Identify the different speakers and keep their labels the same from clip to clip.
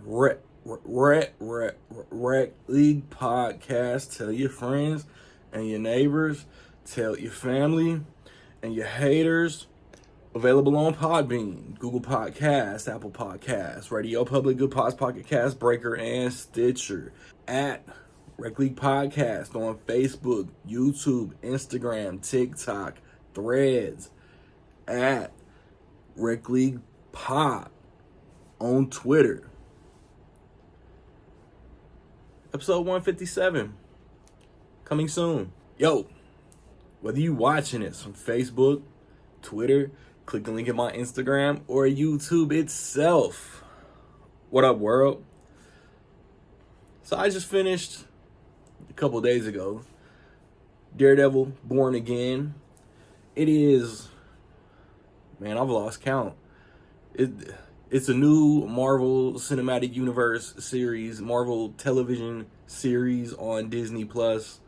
Speaker 1: Rec League podcast. Tell your friends and your neighbors. Tell your family and your haters. Available on Podbean, Google Podcasts, Apple Podcasts, Radio Public, Good Pods, Pocket Cast, Breaker, and Stitcher. At Rec League Podcast on Facebook, YouTube, Instagram, TikTok, Threads. At Rec League Pod on Twitter. Episode 157 coming soon. Yo, whether you watching this from Facebook, Twitter, click the link in my Instagram, or YouTube itself. What up, world? So I just finished a couple days ago Daredevil, Born Again. It is, man, I've lost count. It's a new Marvel Cinematic Universe series, Marvel television series on Disney Plus.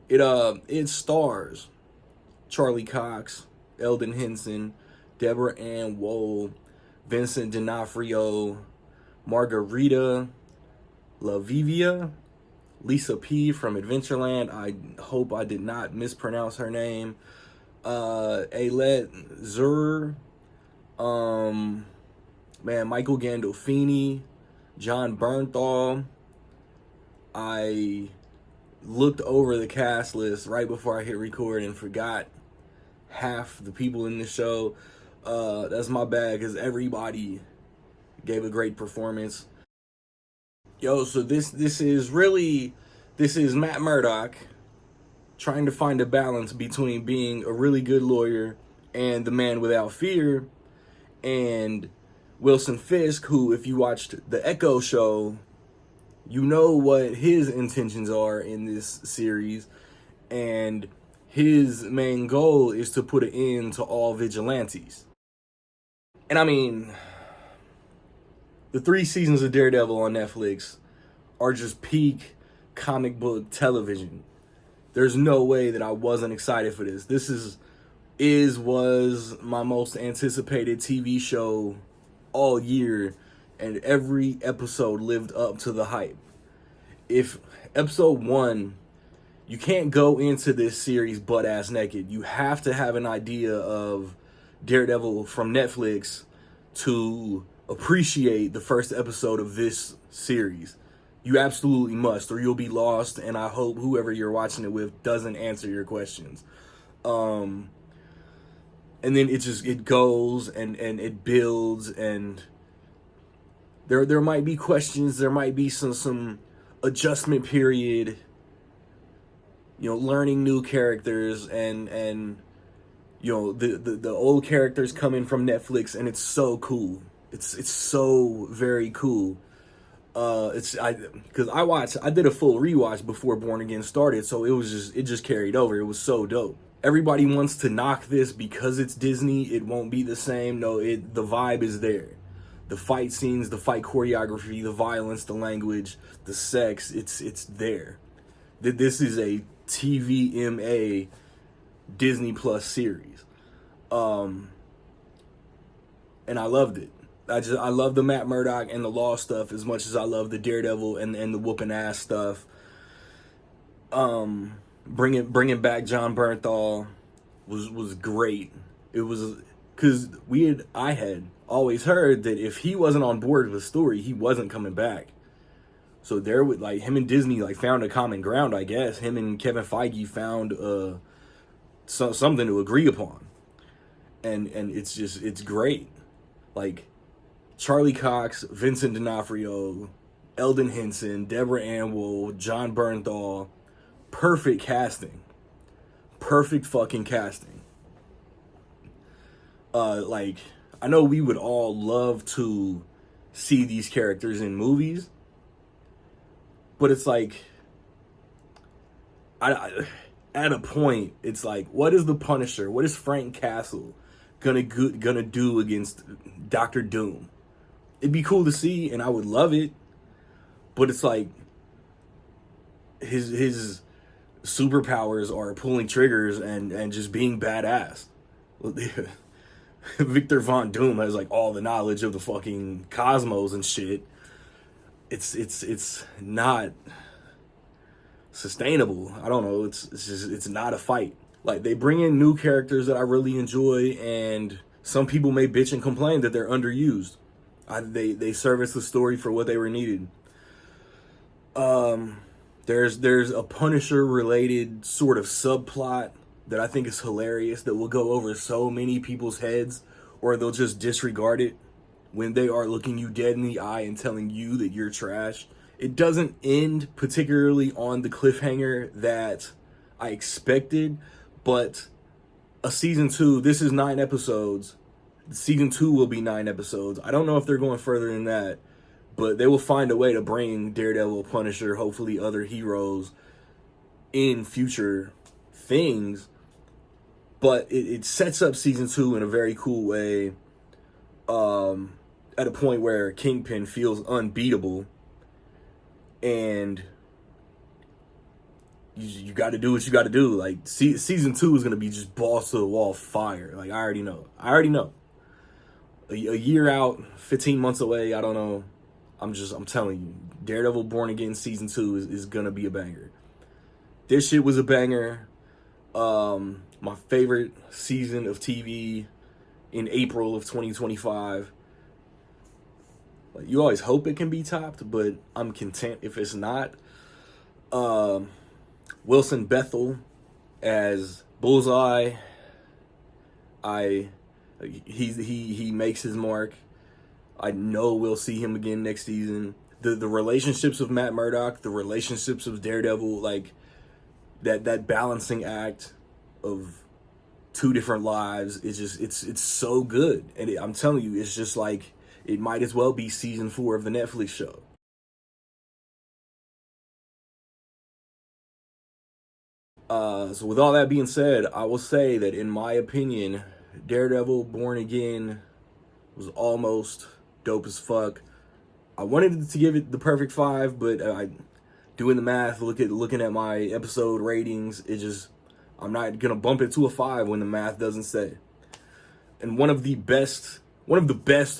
Speaker 1: It stars Charlie Cox, Eldon Henson, Deborah Ann Woll, Vincent D'Onofrio, Margarita Lavivia, Lisa P. from Adventureland. I hope I did not mispronounce her name. Alet Zur, Michael Gandolfini, John Bernthal. I looked over the cast list right before I hit record and forgot half the people in the show. That's my bad, because everybody gave a great performance. Yo, so this is Matt Murdock trying to find a balance between being a really good lawyer and the man without fear, and Wilson Fisk, who, if you watched the Echo show, you know what his intentions are in this series, and his main goal is to put an end to all vigilantes. And I mean, the 3 seasons of Daredevil on Netflix are just peak comic book television. There's no way that I wasn't excited for this. This was my most anticipated TV show all year, and every episode lived up to the hype. If episode 1, you can't go into this series butt-ass naked. You have to have an idea of Daredevil from Netflix to appreciate the first episode of this series. You absolutely must, or you'll be lost, and I hope whoever you're watching it with doesn't answer your questions. And then it goes and it builds, and there might be questions, there might be some adjustment period, learning new characters, and the old characters coming from Netflix, and it's so cool. It's so very cool. I did a full rewatch before Born Again started, so it just carried over. It was so dope. Everybody wants to knock this because it's Disney. It won't be the same. No, the vibe is there. The fight scenes, the fight choreography, the violence, the language, the sex, it's there. This is a TVMA Disney Plus series. And I loved it. I love the Matt Murdock and the law stuff as much as I love the Daredevil and the whooping ass stuff. Bringing back John Bernthal was great. It was because I had always heard that if he wasn't on board with the story, he wasn't coming back. So there would him and Disney found a common ground, I guess. Him and Kevin Feige found something to agree upon, and it's great. Charlie Cox, Vincent D'Onofrio, Eldon Henson, Deborah Ann Woll, John Bernthal. Perfect casting. Perfect fucking casting. I know we would all love to see these characters in movies, but it's at a point, it's what is the Punisher? What is Frank Castle gonna do against Dr. Doom? It'd be cool to see, and I would love it, but it's his superpowers are pulling triggers and just being badass. Victor Von Doom has all the knowledge of the fucking cosmos and shit. it's not sustainable. I don't know. It's not a fight. Like, they bring in new characters that I really enjoy, and some people may bitch and complain that they're underused. They service the story for what they were needed. There's a Punisher related sort of subplot that I think is hilarious that will go over so many people's heads, or they'll just disregard it when they are looking you dead in the eye and telling you that you're trash. It doesn't end particularly on the cliffhanger that I expected, but a season 2, this is 9 episodes. Season 2 will be 9 episodes. I don't know if they're going further than that, but they will find a way to bring Daredevil, Punisher, hopefully other heroes in future things. But it sets up season 2 in a very cool way, at a point where Kingpin feels unbeatable, and you got to do what you got to do. Like, season 2 is going to be just balls to the wall fire. Like, I already know. A year out, 15 months away, I don't know. I'm telling you, Daredevil Born Again season 2 is gonna be a banger. This shit was a banger. My favorite season of TV in April of 2025. Like, you always hope it can be topped, but I'm content if it's not. Wilson Bethel as Bullseye. He makes his mark. I know we'll see him again next season. The relationships of Matt Murdock, the relationships of Daredevil, like that balancing act of two different lives is just it's so good. And I'm telling you, it's just like it might as well be season 4 of the Netflix show. So with all that being said, I will say that in my opinion, Daredevil Born Again was almost dope as fuck. I wanted to give it the perfect 5, but doing the math, looking at my episode ratings, I'm not gonna bump it to a 5 when the math doesn't say. And one of the best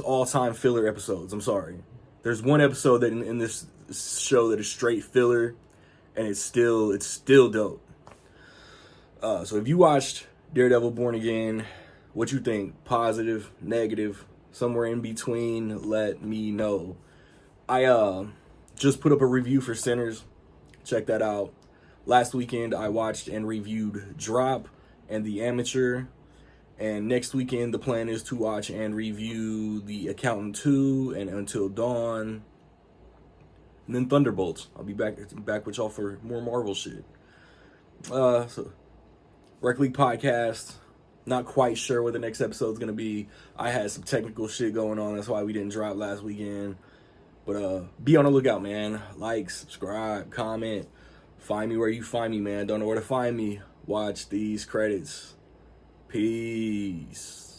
Speaker 1: all-time filler episodes. I'm sorry, there's one episode that in this show that is straight filler, and it's still dope. So if you watched Daredevil Born Again, what you think? Positive, negative, somewhere in between, let me know. I just put up a review for Sinners. Check that out. Last weekend I watched and reviewed Drop and The Amateur. And next weekend the plan is to watch and review The Accountant 2 and Until Dawn. And then Thunderbolts. I'll be back with y'all for more Marvel shit. So Rec League Podcast. Not quite sure what the next episode's gonna be. I had some technical shit going on. That's why we didn't drop last weekend. But be on the lookout, man. Like, subscribe, comment. Find me where you find me, man. Don't know where to find me. Watch these credits. Peace.